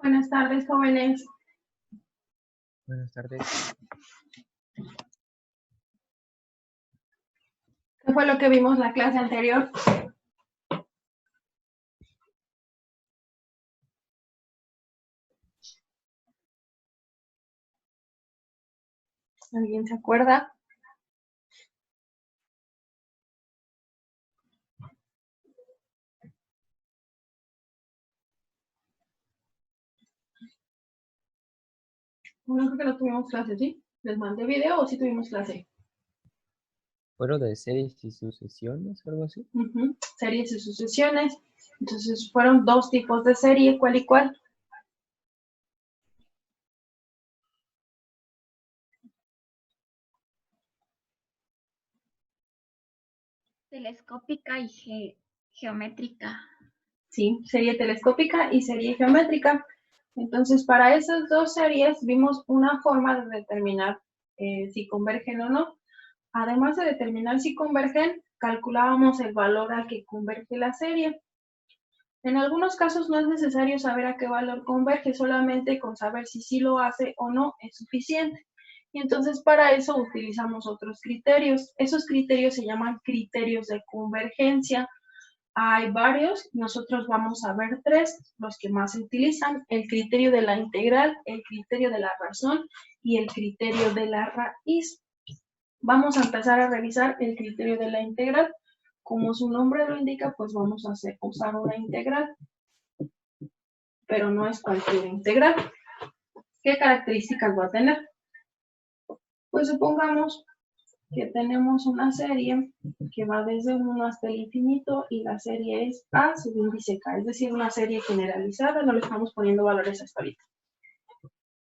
Buenas tardes, jóvenes. Buenas tardes. ¿Qué fue lo que vimos la clase anterior? ¿Alguien se acuerda? Bueno, creo que no tuvimos clase, ¿sí? ¿Les mandé video o sí tuvimos clase? ¿Fueron de series y sucesiones o algo así? Series y sucesiones. Entonces fueron dos tipos de serie, ¿cuál y cuál? Telescópica y geométrica. Sí, serie telescópica y serie geométrica. Entonces, para esas dos series vimos una forma de determinar si convergen o no. Además de determinar si convergen, calculábamos el valor al que converge la serie. En algunos casos no es necesario saber a qué valor converge, solamente con saber si sí lo hace o no es suficiente. Y entonces para eso utilizamos otros criterios. Esos criterios se llaman criterios de convergencia. Hay varios, nosotros vamos a ver tres, los que más se utilizan: el criterio de la integral, el criterio de la razón y el criterio de la raíz. Vamos a empezar a revisar el criterio de la integral. Como su nombre lo indica, pues vamos a usar una integral, pero no es cualquier integral. ¿Qué características va a tener? Pues supongamos que tenemos una serie que va desde 1 hasta el infinito y la serie es A subíndice K, es decir, una serie generalizada, no le estamos poniendo valores hasta ahorita.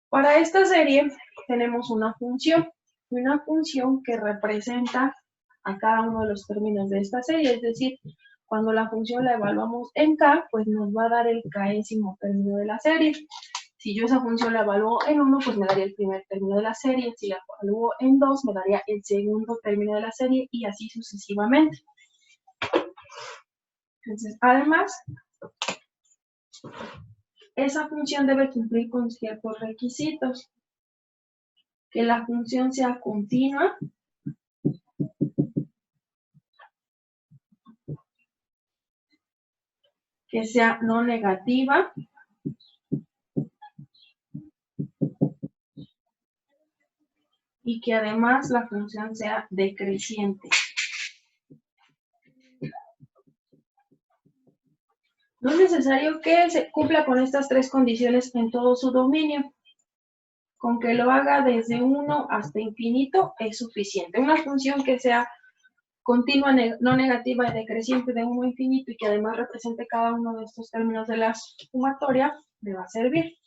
Para esta serie tenemos una función que representa a cada uno de los términos de esta serie, es decir, cuando la función la evaluamos en K, pues nos va a dar el késimo término de la serie. Si yo esa función la evalúo en 1, pues me daría el primer término de la serie. Si la evalúo en 2, me daría el segundo término de la serie y así sucesivamente. Entonces, además, esa función debe cumplir con ciertos requisitos. Que la función sea continua, que sea no negativa, y que además la función sea decreciente. No es necesario que se cumpla con estas tres condiciones en todo su dominio. Con que lo haga desde 1 hasta infinito es suficiente. Una función que sea continua, no negativa y decreciente de 1 a infinito y que además represente cada uno de estos términos de la sumatoria, me va a servir.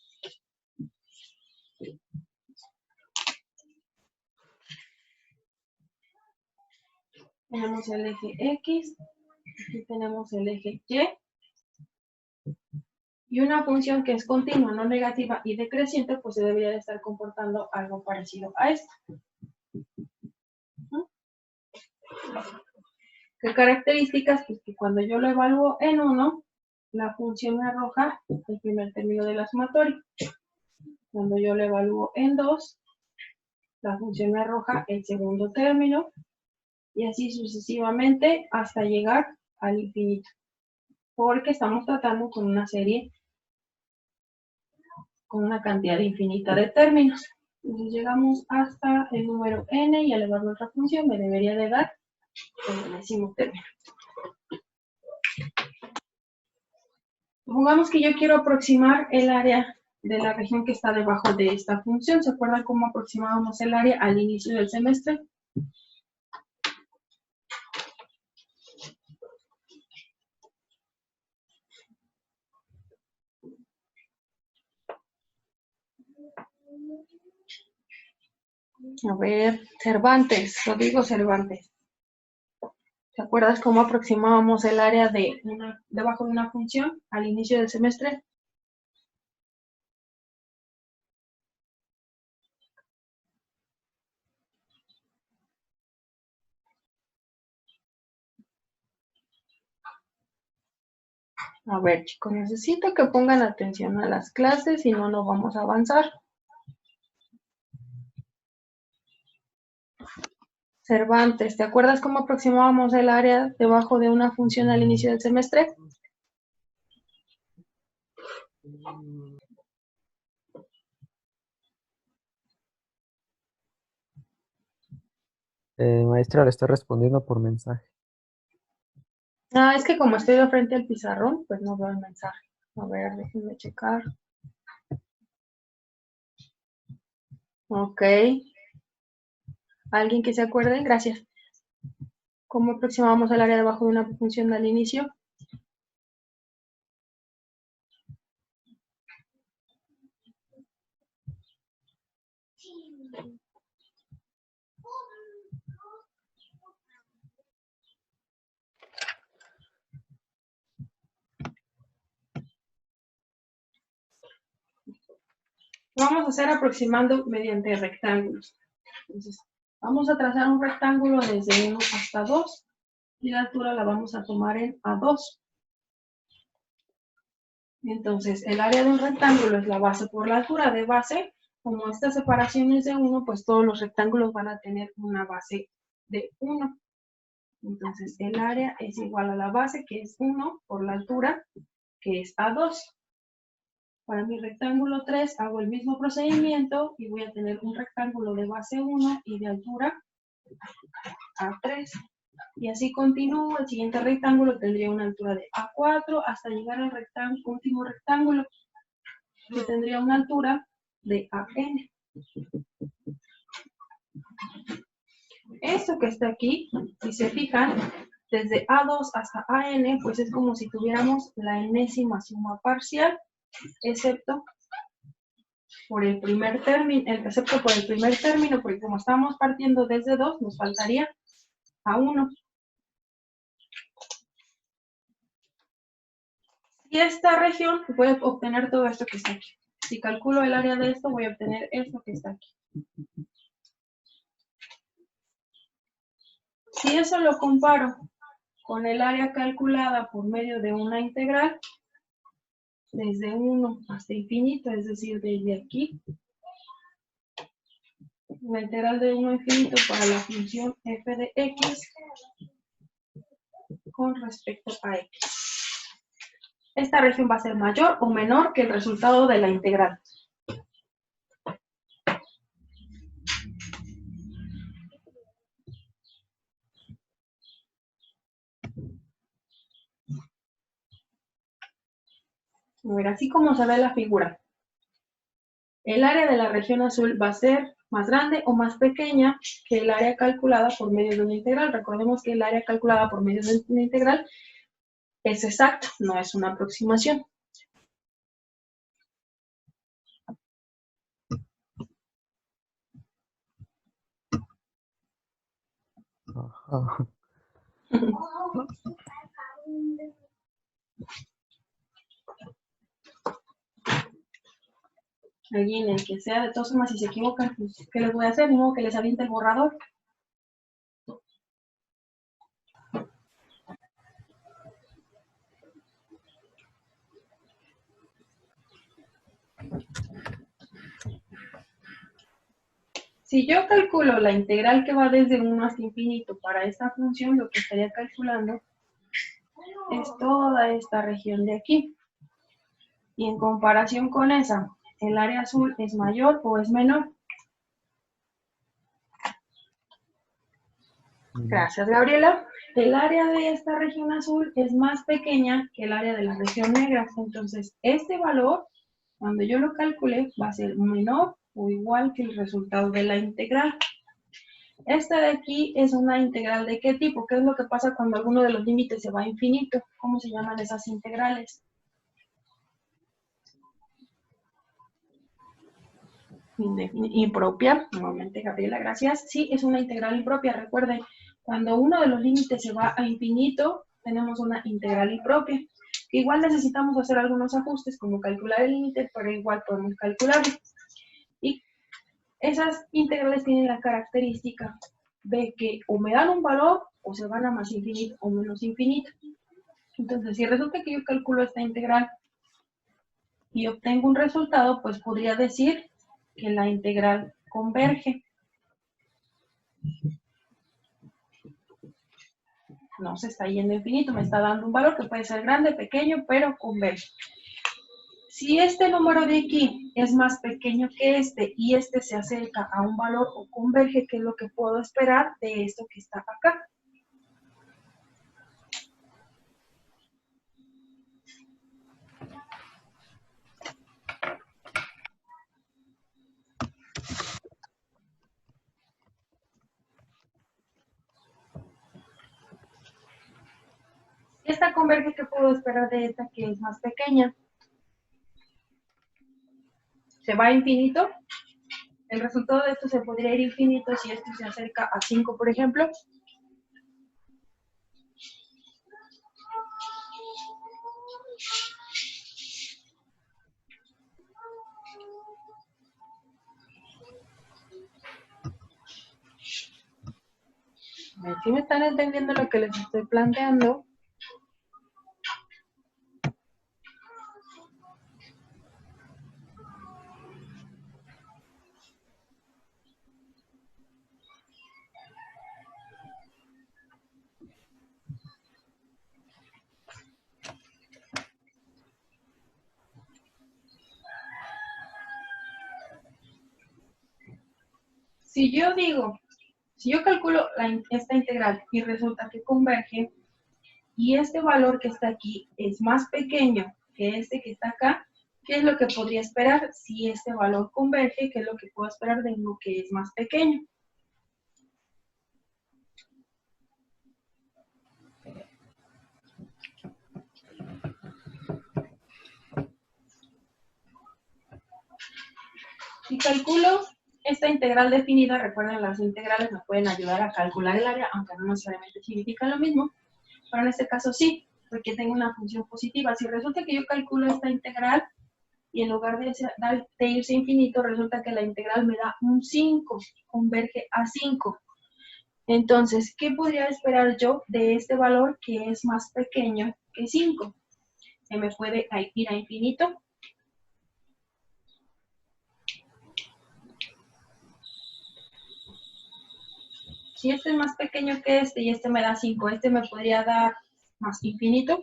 Tenemos el eje X, aquí tenemos el eje Y, y una función que es continua, no negativa y decreciente, pues se debería de estar comportando algo parecido a esto. ¿Qué características? Pues que cuando yo lo evalúo en 1, la función me arroja el primer término de la sumatoria. Cuando yo lo evalúo en 2, la función me arroja el segundo término, y así sucesivamente hasta llegar al infinito, porque estamos tratando con una serie con una cantidad infinita de términos. Entonces llegamos hasta el número n y al evaluar otra función me debería de dar el décimo término. Supongamos que yo quiero aproximar el área de la región que está debajo de esta función. ¿Se acuerdan cómo aproximábamos el área al inicio del semestre? A ver, Cervantes, Rodrigo Cervantes. ¿Te acuerdas cómo aproximábamos el área debajo de una función al inicio del semestre? A ver, chicos, necesito que pongan atención a las clases, si no, no vamos a avanzar. Cervantes, ¿te acuerdas cómo aproximábamos el área debajo de una función al inicio del semestre? Maestra, le estoy respondiendo por mensaje. Ah, es que como estoy de frente al pizarrón, pues no veo el mensaje. A ver, déjenme checar. Ok. ¿Alguien que se acuerde? Gracias. ¿Cómo aproximamos el área debajo de una función al inicio? Lo vamos a hacer aproximando mediante rectángulos. Entonces, vamos a trazar un rectángulo desde 1 hasta 2 y la altura la vamos a tomar en A2. Entonces, el área de un rectángulo es la base por la altura de base. Como esta separación es de 1, pues todos los rectángulos van a tener una base de 1. Entonces, el área es igual a la base, que es 1, por la altura, que es A2. Para mi rectángulo 3 hago el mismo procedimiento y voy a tener un rectángulo de base 1 y de altura A3. Y así continúo, el siguiente rectángulo tendría una altura de A4 hasta llegar al último rectángulo, que tendría una altura de AN. Esto que está aquí, si se fijan, desde A2 hasta AN, pues es como si tuviéramos la enésima suma parcial, excepto por el primer término, porque como estamos partiendo desde 2, nos faltaría A1. Y esta región, voy a obtener todo esto que está aquí. Si calculo el área de esto, voy a obtener esto que está aquí. Si eso lo comparo con el área calculada por medio de una integral, desde 1 hasta infinito, es decir, desde aquí, la integral de 1 a infinito para la función f de x con respecto a x. Esta región va a ser mayor o menor que el resultado de la integral. A ver, así como se ve la figura, el área de la región azul va a ser más grande o más pequeña que el área calculada por medio de una integral. Recordemos que el área calculada por medio de una integral es exacto, no es una aproximación. Ajá. Alguien, el que sea, de todas formas, si se equivocan, pues, ¿qué les voy a hacer? No, que les aviente el borrador. Si yo calculo la integral que va desde 1 hasta infinito para esta función, lo que estaría calculando es toda esta región de aquí. Y en comparación con esa, ¿el área azul es mayor o es menor? Gracias, Gabriela. El área de esta región azul es más pequeña que el área de la región negra. Entonces, este valor, cuando yo lo calcule, va a ser menor o igual que el resultado de la integral. Esta de aquí es una integral ¿de qué tipo? ¿Qué es lo que pasa cuando alguno de los límites se va a infinito? ¿Cómo se llaman esas integrales? Impropia. Nuevamente, Gabriela, gracias. Sí, es una integral impropia. Recuerden, cuando uno de los límites se va a infinito, tenemos una integral impropia. Que igual necesitamos hacer algunos ajustes, como calcular el límite, pero igual podemos calcularlo. Y esas integrales tienen la característica de que o me dan un valor o se van a más infinito o menos infinito. Entonces, si resulta que yo calculo esta integral y obtengo un resultado, pues podría decir que la integral converge. No se está yendo a infinito, me está dando un valor que puede ser grande, pequeño, pero converge. Si este número de aquí es más pequeño que este y este se acerca a un valor o converge, ¿qué es lo que puedo esperar de esto que está acá? Si esta converge, ¿qué puedo esperar de esta que es más pequeña? ¿Se va a infinito? El resultado de esto se podría ir infinito si esto se acerca a 5, por ejemplo. A ver si me están entendiendo lo que les estoy planteando. Si yo calculo esta integral y resulta que converge, y este valor que está aquí es más pequeño que este que está acá, ¿qué es lo que podría esperar? Si este valor converge, ¿qué es lo que puedo esperar de uno que es más pequeño? Si calculo esta integral definida, recuerden, las integrales me pueden ayudar a calcular el área, aunque no necesariamente significa lo mismo, pero en este caso sí, porque tengo una función positiva. Si resulta que yo calculo esta integral y en lugar de irse a infinito, resulta que la integral me da un 5, converge a 5. Entonces, ¿qué podría esperar yo de este valor que es más pequeño que 5? ¿Se me puede ir a infinito? Si este es más pequeño que este y este me da 5, ¿este me podría dar más infinito?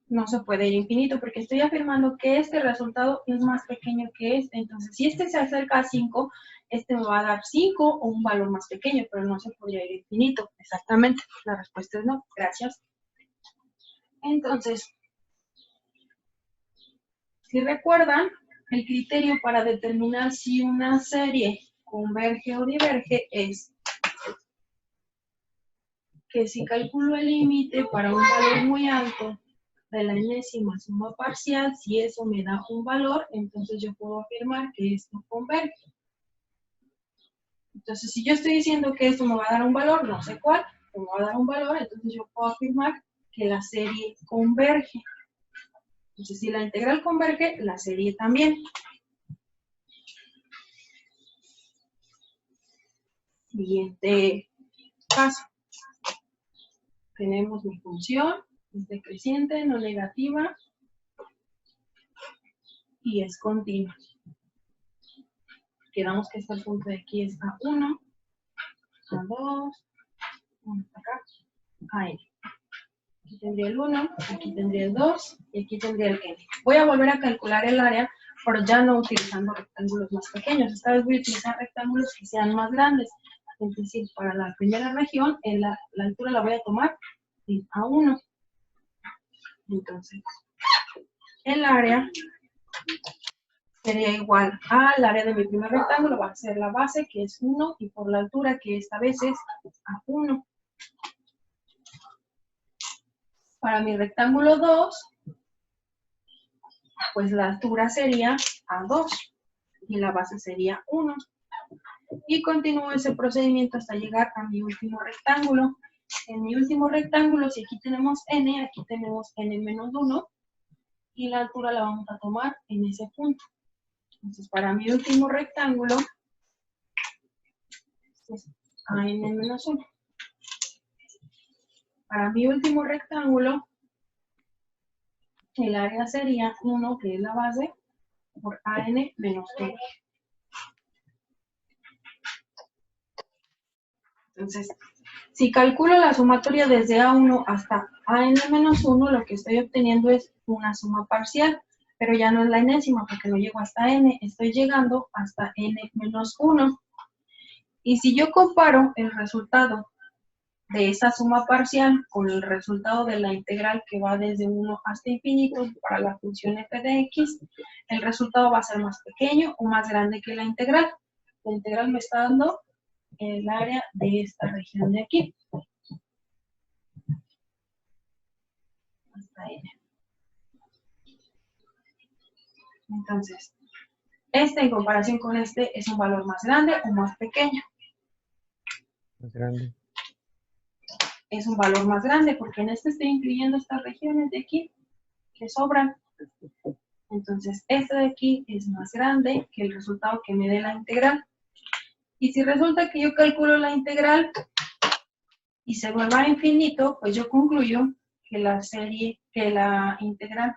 No se puede ir infinito porque estoy afirmando que este resultado es más pequeño que este. Entonces, si este se acerca a 5, este me va a dar 5 o un valor más pequeño, pero no se podría ir infinito. Exactamente, la respuesta es no. Gracias. Entonces, si recuerdan, el criterio para determinar si una serie converge o diverge es que si calculo el límite para un valor muy alto de la enésima suma parcial, si eso me da un valor, entonces yo puedo afirmar que esto converge. Entonces, si yo estoy diciendo que esto me va a dar un valor, no sé cuál, me va a dar un valor, entonces yo puedo afirmar que la serie converge. Entonces, si la integral converge, la serie también. Siguiente caso. Tenemos mi función, es decreciente, no negativa, y es continua. Quedamos que este punto de aquí es A1, A2, acá, a n. Aquí tendría el 1, aquí tendría el 2 y aquí tendría el n. Voy a volver a calcular el área, pero ya no utilizando rectángulos más pequeños. Esta vez voy a utilizar rectángulos que sean más grandes. Es decir, para la primera región, la altura la voy a tomar en A1. Entonces, el área sería igual al área de mi primer rectángulo, va a ser la base, que es 1, y por la altura, que esta vez es A1. Para mi rectángulo 2, pues la altura sería A2 y la base sería 1. Y continúo ese procedimiento hasta llegar a mi último rectángulo. En mi último rectángulo, si aquí tenemos n, aquí tenemos n menos 1. y la altura la vamos a tomar en ese punto. Entonces, para mi último rectángulo, es AN-1. Para mi último rectángulo, el área sería 1, que es la base, por AN-2. Entonces, si calculo la sumatoria desde A1 hasta AN-1, lo que estoy obteniendo es una suma parcial, pero ya no es la enésima porque no llego hasta N, estoy llegando hasta N-1. Y si yo comparo el resultado de esa suma parcial con el resultado de la integral que va desde 1 hasta infinito para la función f de x, el resultado va a ser más pequeño o más grande que la integral. La integral me está dando el área de esta región de aquí. Hasta N. Entonces, este en comparación con este es un valor más grande o más pequeño. Más grande. Es un valor más grande porque en este estoy incluyendo estas regiones de aquí que sobran. Entonces, este de aquí es más grande que el resultado que me dé la integral. Y si resulta que yo calculo la integral y se vuelva a infinito, pues yo concluyo que la integral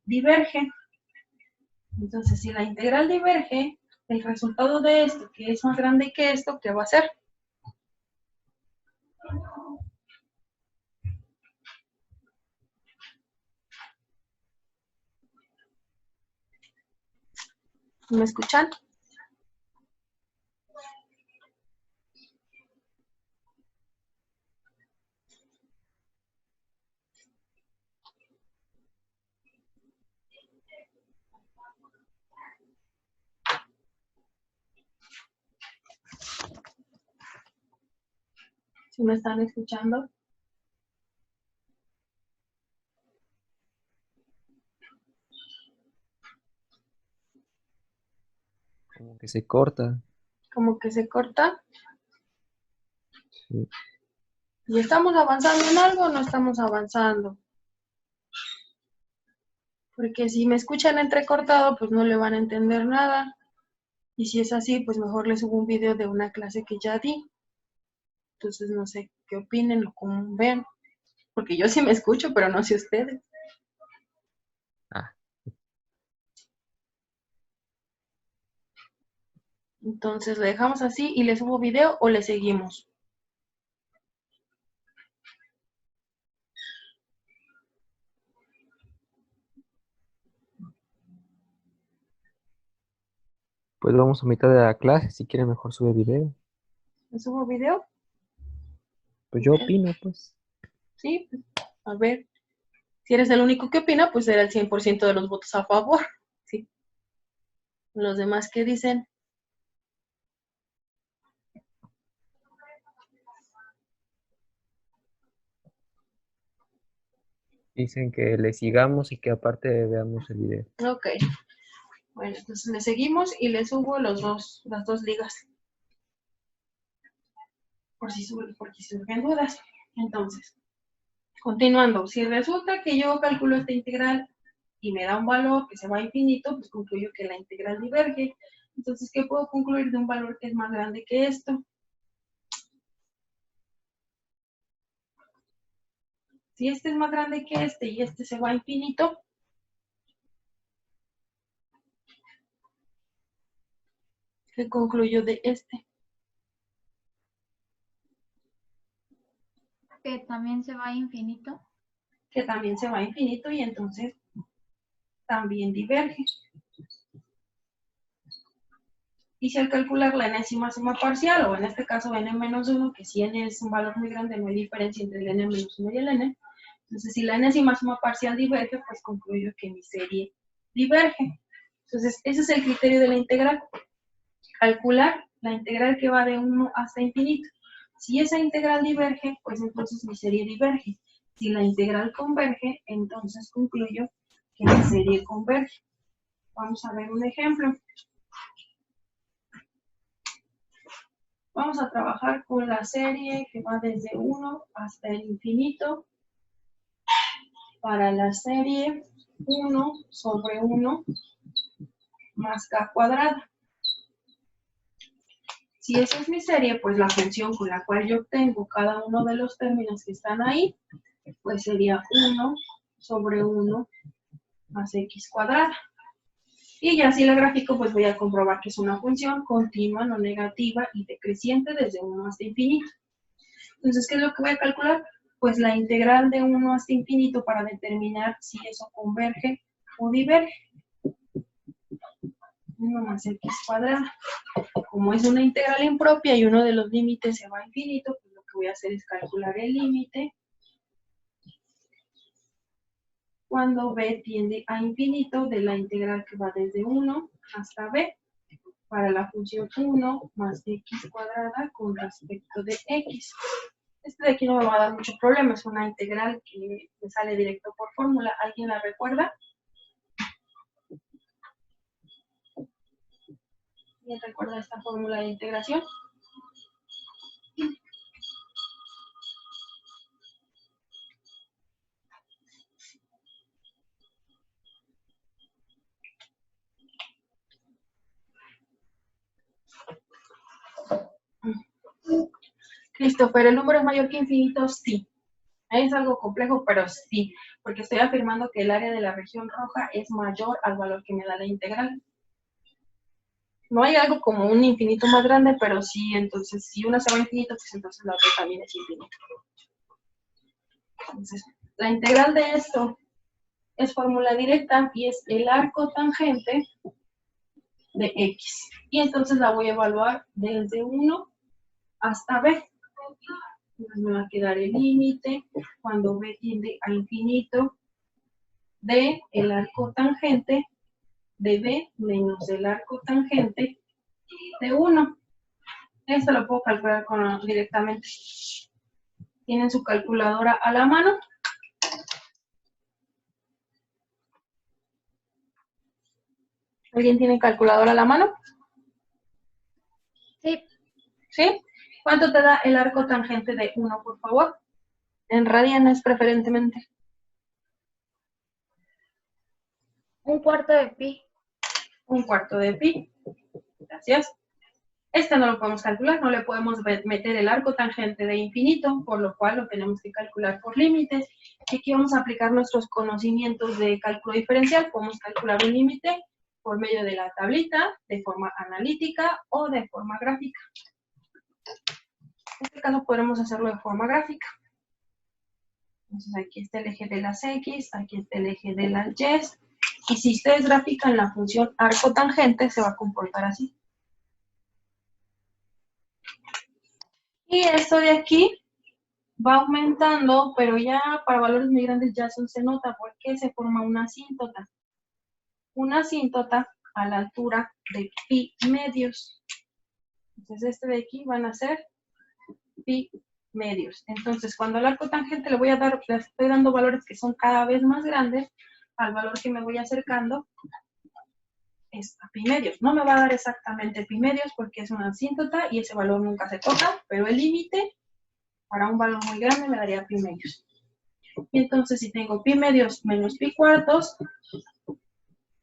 diverge. Entonces, si la integral diverge, el resultado de esto, que es más grande que esto, ¿qué va a ser? ¿Me escuchan? ¿Sí me están escuchando? Como que se corta. Como que se corta. Sí. ¿Y estamos avanzando en algo o no estamos avanzando? Porque si me escuchan entrecortado, pues no le van a entender nada. Y si es así, pues mejor les subo un video de una clase que ya di. Entonces no sé qué opinen o cómo vean. Porque yo sí me escucho, pero no sé ustedes. Ah, Entonces, ¿le dejamos así y le subo video o le seguimos? pues vamos a mitad de la clase. Si quiere, mejor sube video. ¿Le subo video? Pues yo opino, pues. Sí, pues, a ver. Si eres el único que opina, pues será el 100% de los votos a favor. Sí. Los demás, ¿qué dicen? Dicen que le sigamos y que aparte veamos el video. Ok. Bueno, entonces le seguimos y le subo las dos ligas. Por si surgen dudas. Entonces, continuando, si resulta que yo calculo esta integral y me da un valor que se va a infinito, pues concluyo que la integral diverge. Entonces, ¿qué puedo concluir de un valor que es más grande que esto? Si este es más grande que este y este se va a infinito, ¿qué concluyo de este? Que también se va a infinito. Que también se va a infinito y entonces también diverge. Y si al calcular la enésima suma parcial, o en este caso n-1, que si n es un valor muy grande, no hay diferencia entre el n-1 y el n, entonces si la enésima suma parcial diverge, pues concluyo que mi serie diverge. Entonces ese es el criterio de la integral. Calcular la integral que va de 1 hasta infinito. Si esa integral diverge, pues entonces mi serie diverge. Si la integral converge, entonces concluyo que mi serie converge. Vamos a ver un ejemplo. Vamos a trabajar con la serie que va desde 1 hasta el infinito. Para la serie 1 sobre 1 más k cuadrada. Si esa es mi serie, pues la función con la cual yo obtengo cada uno de los términos que están ahí, pues sería 1 sobre 1 más x cuadrada. Y ya si la gráfico, pues voy a comprobar que es una función continua, no negativa y decreciente desde 1 hasta infinito. Entonces, ¿qué es lo que voy a calcular? Pues la integral de 1 hasta infinito para determinar si eso converge o diverge. 1 más x cuadrada. Como es una integral impropia y uno de los límites se va a infinito, pues lo que voy a hacer es calcular el límite cuando b tiende a infinito de la integral que va desde 1 hasta b para la función 1 más x cuadrada con respecto de x. Este de aquí no me va a dar mucho problema, es una integral que me sale directo por fórmula. ¿Alguien la recuerda? ¿Quién recuerda esta fórmula de integración? Christopher, ¿el número es mayor que infinito? Sí. Es algo complejo, pero sí, porque estoy afirmando que el área de la región roja es mayor al valor que me da la integral. No hay algo como un infinito más grande, pero sí, entonces, si una se va a infinito, pues entonces la otra también es infinito. Entonces, la integral de esto es fórmula directa y es el arco tangente de x. Y entonces la voy a evaluar desde 1 hasta b. Me va a quedar el límite cuando b tiende a infinito de el arco tangente de b menos el arco tangente de 1. Esto lo puedo calcular directamente. ¿Tienen su calculadora a la mano? ¿Alguien tiene calculadora a la mano? Sí, ¿Sí? ¿Cuánto te da el arco tangente de 1, por favor? En radianes preferentemente. 1/4 de pi. 1/4 de pi. Gracias. Este no lo podemos calcular, no le podemos meter el arco tangente de infinito, por lo cual lo tenemos que calcular por límites. Y aquí vamos a aplicar nuestros conocimientos de cálculo diferencial. Podemos calcular un límite por medio de la tablita, de forma analítica o de forma gráfica. En este caso podremos hacerlo de forma gráfica. Entonces aquí está el eje de las X, aquí está el eje de las Y. Y si ustedes grafican la función arco tangente, se va a comportar así. Y esto de aquí va aumentando, pero ya para valores muy grandes ya se nota porque se forma una asíntota. Una asíntota a la altura de pi medios. Entonces este de aquí van a ser pi medios. Entonces cuando al arco tangente le estoy dando valores que son cada vez más grandes, al valor que me voy acercando es a pi medios. No me va a dar exactamente pi medios porque es una asíntota y ese valor nunca se toca, pero el límite para un valor muy grande me daría pi medios. Y entonces si tengo pi medios menos pi cuartos,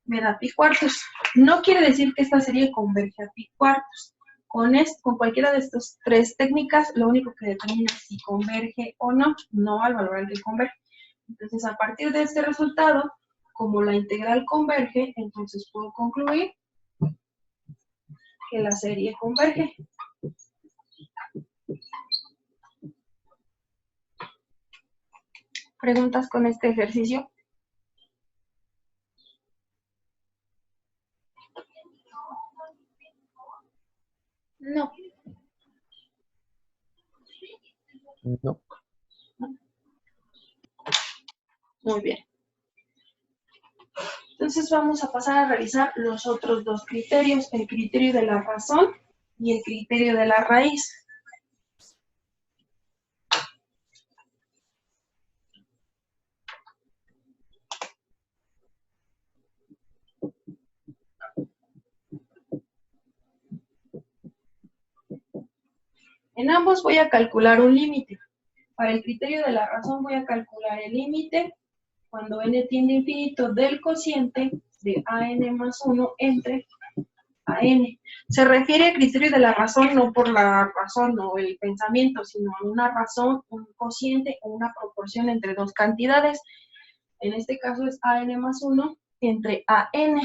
me da pi cuartos. No quiere decir que esta serie converge a pi cuartos. Con cualquiera de estas tres técnicas, lo único que determina si converge o no, no al valor al que converge. Entonces, a partir de este resultado, como la integral converge, entonces puedo concluir que la serie converge. ¿Preguntas con este ejercicio? No. No. Muy bien. Entonces vamos a pasar a revisar los otros dos criterios, el criterio de la razón y el criterio de la raíz. En ambos voy a calcular un límite. Para el criterio de la razón voy a calcular el límite cuando n tiende a infinito del cociente de an más 1 entre an. Se refiere al criterio de la razón, no por la razón o el pensamiento, sino a una razón, un cociente o una proporción entre dos cantidades. En este caso es an más 1 entre an.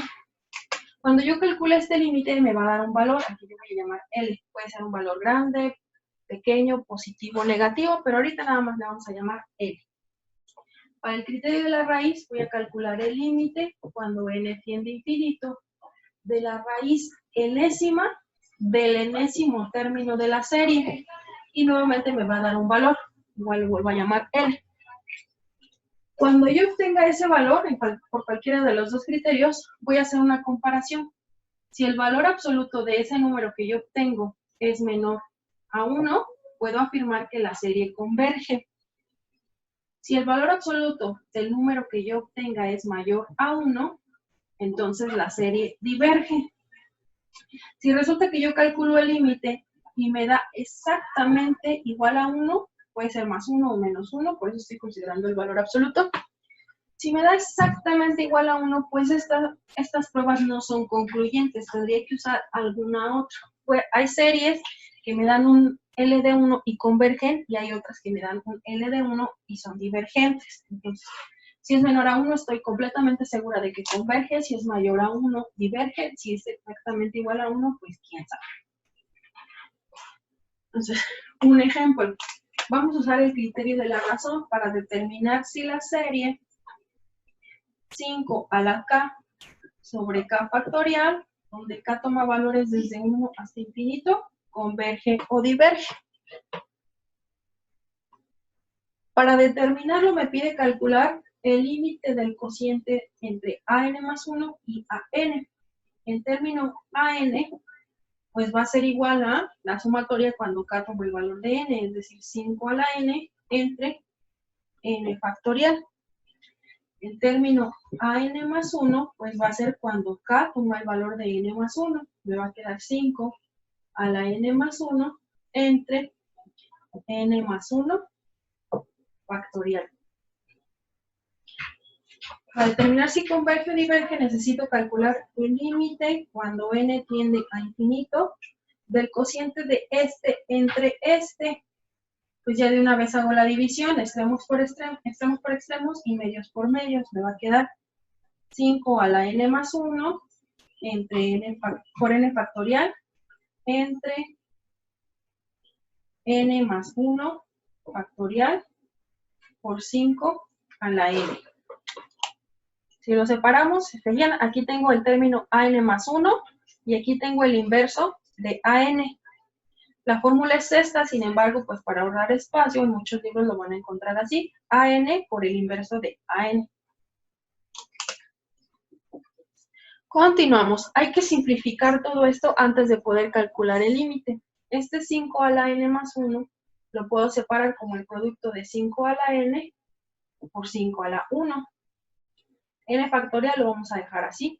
Cuando yo calcule este límite me va a dar un valor, aquí yo voy a llamar L. Puede ser un valor grande, pequeño, positivo, negativo, pero ahorita nada más le vamos a llamar L. Para el criterio de la raíz voy a calcular el límite cuando n tiende a infinito de la raíz enésima del enésimo término de la serie. Y nuevamente me va a dar un valor, igual lo vuelvo a llamar L. Cuando yo obtenga ese valor, por cualquiera de los dos criterios, voy a hacer una comparación. Si el valor absoluto de ese número que yo obtengo es menor a 1, puedo afirmar que la serie converge. Si el valor absoluto del número que yo obtenga es mayor a 1, entonces la serie diverge. Si resulta que yo calculo el límite y me da exactamente igual a 1, puede ser más 1 o menos 1, por eso estoy considerando el valor absoluto. Si me da exactamente igual a 1, pues estas pruebas no son concluyentes, tendría que usar alguna otra. Pues hay series que me dan un L de 1 y convergen, y hay otras que me dan un L de 1 y son divergentes. Entonces, si es menor a 1, estoy completamente segura de que converge. Si es mayor a 1, diverge. Si es exactamente igual a 1, pues quién sabe. Entonces, un ejemplo. Vamos a usar el criterio de la razón para determinar si la serie 5 a la k sobre k factorial, donde k toma valores desde 1 hasta infinito, converge o diverge. Para determinarlo me pide calcular el límite del cociente entre an más 1 y an. En término an, pues va a ser igual a la sumatoria cuando k toma el valor de n, es decir, 5 a la n entre n factorial. El término an más 1, pues va a ser cuando k toma el valor de n más 1. Me va a quedar 5 a la n más 1 entre n más 1 factorial. Para determinar si converge o diverge, necesito calcular el límite cuando n tiende a infinito del cociente de este entre este. Pues ya de una vez hago la división, extremos por extremos y medios por medios. Me va a quedar 5 a la n más 1 entre n por n factorial entre n más 1 factorial por 5 a la n. Si lo separamos, se fijan, aquí tengo el término an más 1 y aquí tengo el inverso de an. La fórmula es esta, sin embargo, pues para ahorrar espacio, en muchos libros lo van a encontrar así, an por el inverso de an. Continuamos. Hay que simplificar todo esto antes de poder calcular el límite. Este 5 a la n más 1 lo puedo separar como el producto de 5 a la n por 5 a la 1. N factorial lo vamos a dejar así.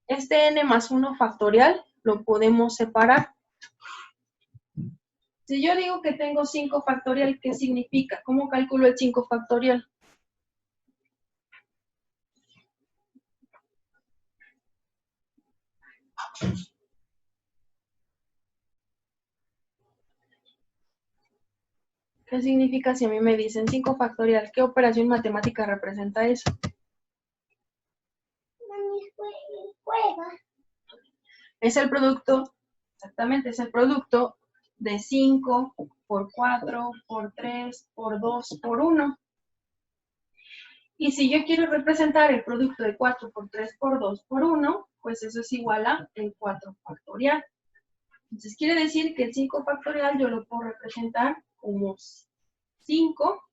Este n más 1 factorial lo podemos separar. Si yo digo que tengo 5 factorial, ¿qué significa? ¿Cómo calculo el 5 factorial? ¿Qué significa si a mí me dicen 5 factorial? ¿Qué operación matemática representa eso? Es el producto, exactamente, es el producto de 5 por 4, por 3, por 2, por 1. Y si yo quiero representar el producto de 4 por 3, por 2, por 1, pues eso es igual a el 4 factorial. Entonces quiere decir que el 5 factorial yo lo puedo representar como 5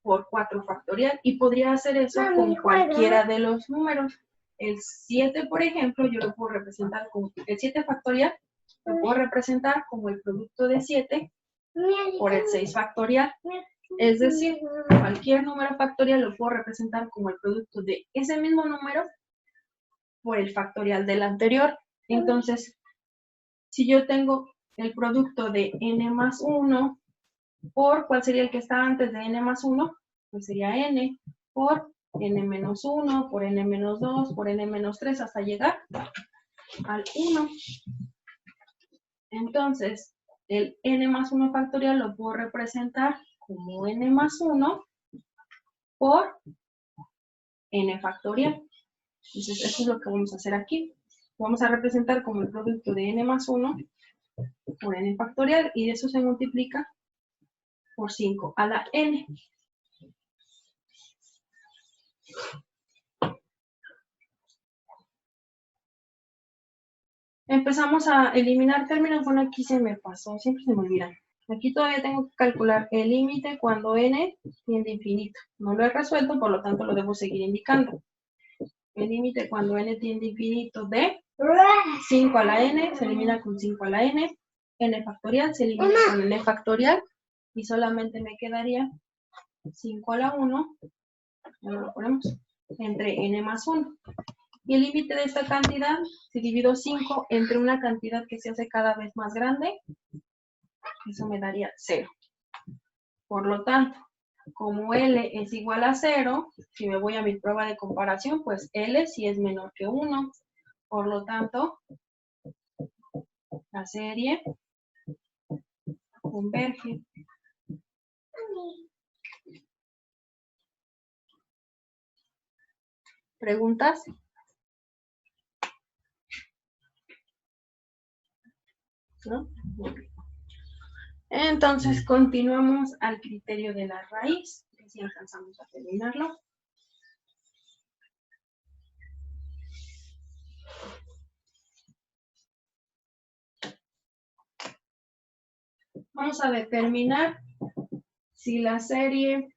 por 4 factorial. Y podría hacer eso con cualquiera de los números. El 7, por ejemplo, yo lo puedo representar como el 7 factorial, lo puedo representar como el producto de 7 por el 6 factorial. Es decir, cualquier número factorial lo puedo representar como el producto de ese mismo número por el factorial del anterior. Entonces, si yo tengo el producto de n más 1 por, ¿cuál sería el que está antes de n más 1? pues sería n por n-1, por n-2, por n-3, hasta llegar al 1. Entonces, el n más 1 factorial lo puedo representar como n más 1 por n factorial. Entonces, eso es lo que vamos a hacer aquí. Vamos a representar como el producto de n más 1 por n factorial, y eso se multiplica por 5 a la n. Empezamos a eliminar términos. Bueno, aquí se me pasó, siempre se me olvidan. Aquí todavía tengo que calcular el límite cuando n tiende a infinito. No lo he resuelto, por lo tanto lo debo seguir indicando. El límite cuando n tiende a infinito de 5 a la n se elimina con 5 a la n. N factorial se elimina con n factorial. Y solamente me quedaría 5 a la 1. Ya lo ponemos entre n más 1. Y el límite de esta cantidad, si divido 5 entre una cantidad que se hace cada vez más grande, eso me daría 0. Por lo tanto, como L es igual a 0, si me voy a mi prueba de comparación, pues L sí es menor que 1. Por lo tanto, la serie converge. ¿Preguntas? ¿No? Entonces, continuamos al criterio de la raíz, que si alcanzamos a terminarlo. Vamos a determinar si la serie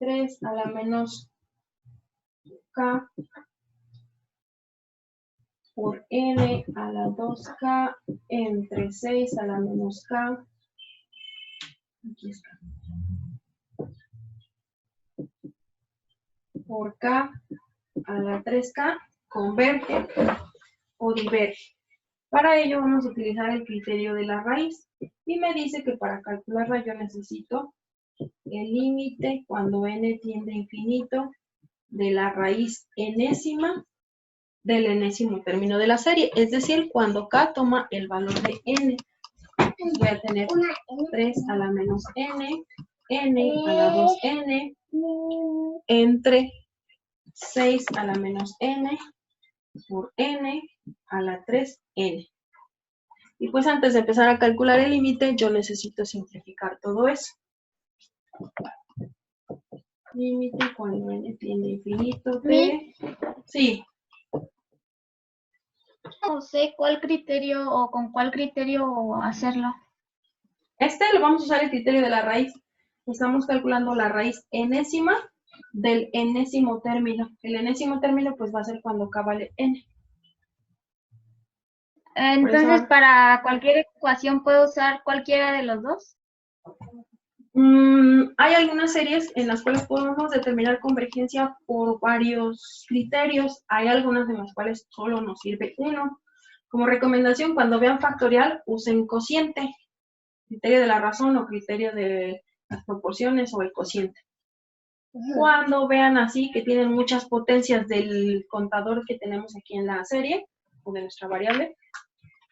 3 a la menos k por n a la 2k entre 6 a la menos k, aquí está, por k a la 3k converge o diverge. Para ello vamos a utilizar el criterio de la raíz, y me dice que para calcularla yo necesito el límite cuando n tiende a infinito de la raíz enésima del enésimo término de la serie, es decir, cuando k toma el valor de n. Voy a tener 3 a la menos n, n a la 2n, entre 6 a la menos n por n a la 3n. Y pues antes de empezar a calcular el límite, yo necesito simplificar todo eso. Límite cuando n tiende a infinito de... Sí. No sé cuál criterio o con cuál criterio hacerlo. Lo vamos a usar el criterio de la raíz. Estamos calculando la raíz enésima del enésimo término. El enésimo término pues va a ser cuando k vale n. Entonces, para cualquier ecuación, ¿puedo usar cualquiera de los dos? Hay algunas series en las cuales podemos determinar convergencia por varios criterios. Hay algunas en las cuales solo nos sirve uno. Como recomendación, cuando vean factorial, usen cociente. Criterio de la razón o criterio de las proporciones o el cociente. Cuando vean así que tienen muchas potencias del contador que tenemos aquí en la serie o de nuestra variable,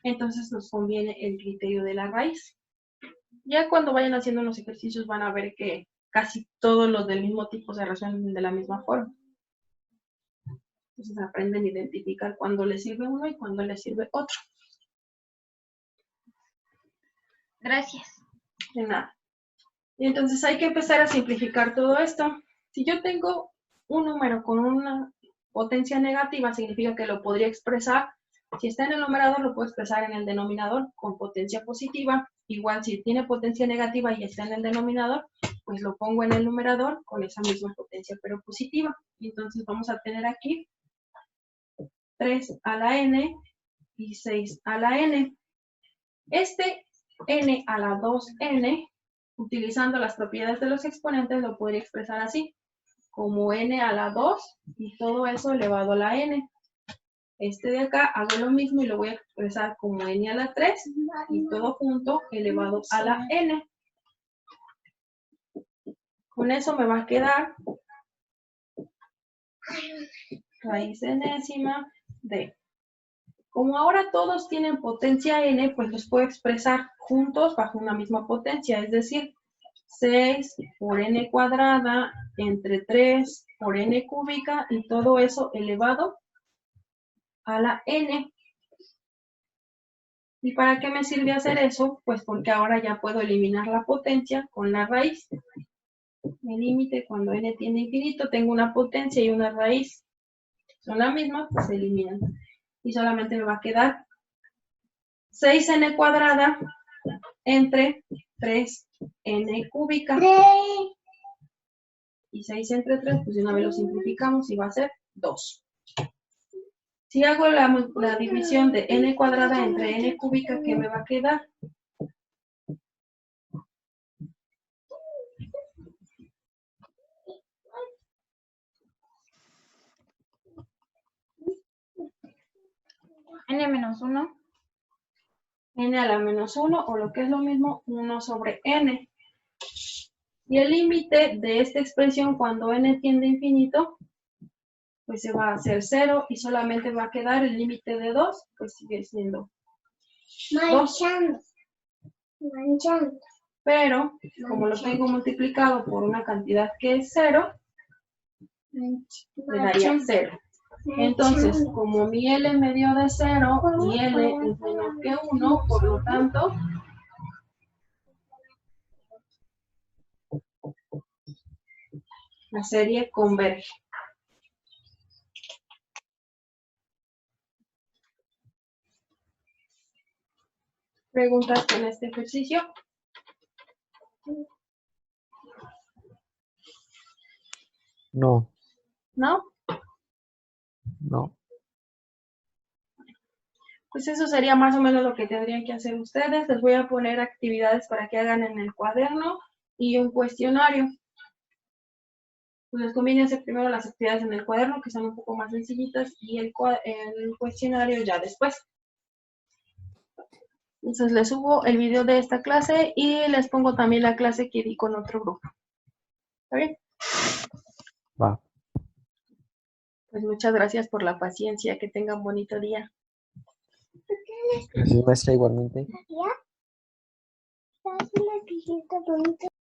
entonces nos conviene el criterio de la raíz. Ya cuando vayan haciendo los ejercicios van a ver que casi todos los del mismo tipo se resuelven de la misma forma. Entonces aprenden a identificar cuándo les sirve uno y cuándo les sirve otro. Gracias. De nada. Y entonces hay que empezar a simplificar todo esto. Si yo tengo un número con una potencia negativa, significa que lo podría expresar. Si está en el numerador, lo puedo expresar en el denominador con potencia positiva. Igual si tiene potencia negativa y está en el denominador, pues lo pongo en el numerador con esa misma potencia, pero positiva. Y entonces vamos a tener aquí 3 a la n y 6 a la n. Este n a la 2n, utilizando las propiedades de los exponentes, lo podría expresar así, como n a la 2 y todo eso elevado a la n. Este de acá hago lo mismo y lo voy a expresar como n a la 3 y todo junto elevado a la n. Con eso me va a quedar raíz enésima de. Como ahora todos tienen potencia n, pues los puedo expresar juntos bajo una misma potencia, es decir, 6 por n cuadrada entre 3 por n cúbica y todo eso elevado a la n. ¿Y para qué me sirve hacer eso? Pues porque ahora ya puedo eliminar la potencia con la raíz. El límite cuando n tiende a infinito, tengo una potencia y una raíz. Son la misma, pues se eliminan. Y solamente me va a quedar 6n cuadrada entre 3n cúbica. Y 6 entre 3, pues de una vez lo simplificamos y va a ser 2. Si hago la división de n cuadrada entre n cúbica, ¿qué me va a quedar? N menos 1. N a la menos 1, o lo que es lo mismo, 1 sobre n. Y el límite de esta expresión cuando n tiende a infinito, pues se va a hacer 0 y solamente va a quedar el límite de 2, pues sigue siendo 2. Pero, como lo tengo multiplicado por una cantidad que es 0, me daría 0. Entonces, como mi L me dio de 0 y L es menor que 1, por lo tanto, la serie converge. ¿Preguntas con este ejercicio? No, ¿No? no. Pues eso sería más o menos lo que tendrían que hacer ustedes. Les voy a poner actividades para que hagan en el cuaderno y un cuestionario. Pues les conviene hacer primero las actividades en el cuaderno, que son un poco más sencillitas, y el cuestionario ya después. Entonces les subo el video de esta clase y les pongo también la clase que di con otro grupo. ¿Está bien? Va. Pues muchas gracias por la paciencia. Que tengan bonito día. Gracias, maestra, igualmente.